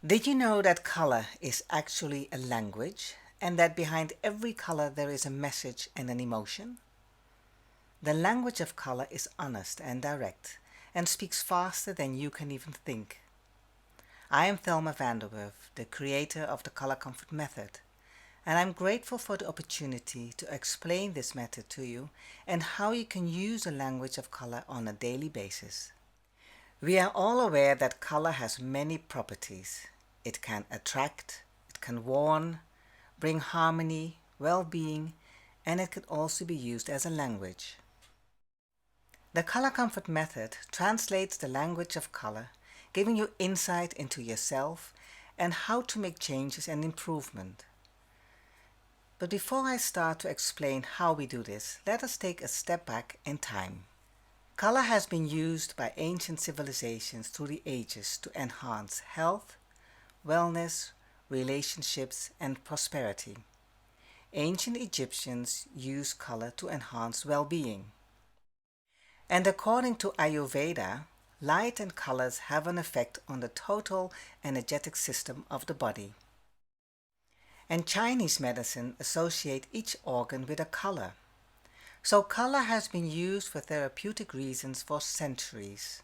Did you know that color is actually a language and that behind every color there is a message and an emotion? The language of color is honest and direct and speaks faster than you can even think. I am Thelma Vanderwerf, the creator of the Color Comfort Method, and I'm grateful for the opportunity to explain this method to you and how you can use the language of color on a daily basis. We are all aware that color has many properties. It can attract, it can warn, bring harmony, well-being, and it could also be used as a language. The Color Comfort Method translates the language of color, giving you insight into yourself and how to make changes and improvement. But before I start to explain how we do this, let us take a step back in time. Color has been used by ancient civilizations through the ages to enhance health, wellness, relationships, and prosperity. Ancient Egyptians used color to enhance well-being. And according to Ayurveda, light and colors have an effect on the total energetic system of the body. And Chinese medicine associates each organ with a color. So color has been used for therapeutic reasons for centuries.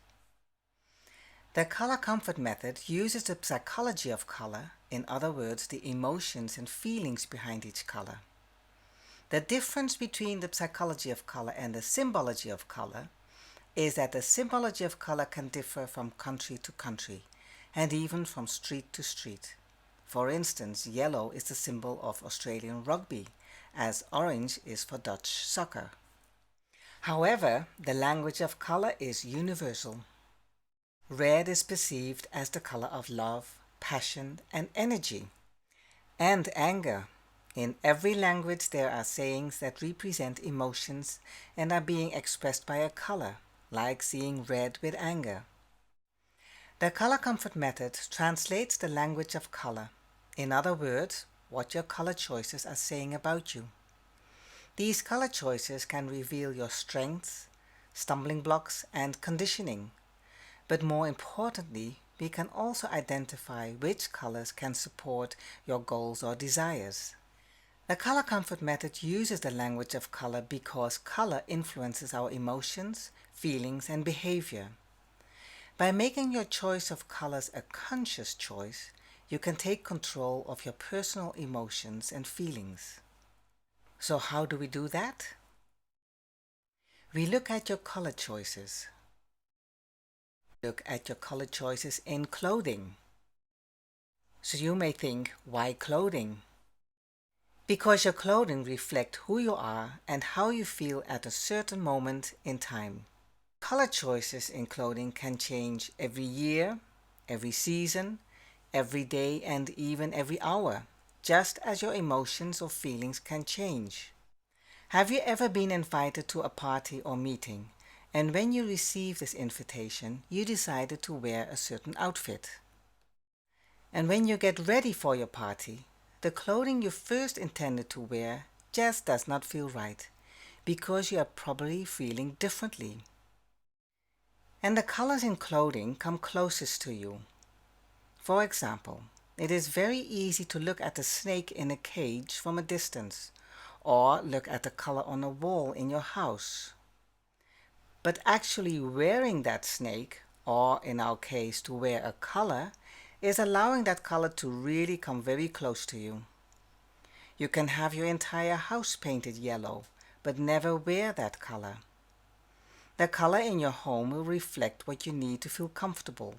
The Color Comfort Method uses the psychology of color, in other words, the emotions and feelings behind each color. The difference between the psychology of color and the symbology of color is that the symbology of color can differ from country to country and even from street to street. For instance, yellow is the symbol of Australian rugby, as orange is for Dutch soccer. However, the language of color is universal. Red is perceived as the color of love, passion, and energy, and anger. In every language there are sayings that represent emotions and are being expressed by a color, like seeing red with anger. The Color Comfort Method translates the language of color. In other words, what your color choices are saying about you. These color choices can reveal your strengths, stumbling blocks, and conditioning. But more importantly, we can also identify which colors can support your goals or desires. The Color Comfort Method uses the language of color because color influences our emotions, feelings, and behavior. By making your choice of colors a conscious choice, you can take control of your personal emotions and feelings. So how do we do that? We look at your color choices. Look at your color choices in clothing. So you may think, why clothing? Because your clothing reflects who you are and how you feel at a certain moment in time. Color choices in clothing can change every year, every season, every day, and even every hour, just as your emotions or feelings can change. Have you ever been invited to a party or meeting, and when you received this invitation, you decided to wear a certain outfit? And when you get ready for your party, the clothing you first intended to wear just does not feel right, because you are probably feeling differently. And the colors in clothing come closest to you. For example, it is very easy to look at a snake in a cage from a distance, or look at the color on a wall in your house. But actually wearing that snake, or in our case to wear a color, is allowing that color to really come very close to you. You can have your entire house painted yellow, but never wear that color. The color in your home will reflect what you need to feel comfortable,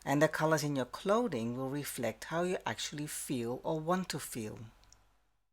and the colors in your clothing will reflect how you actually feel or want to feel.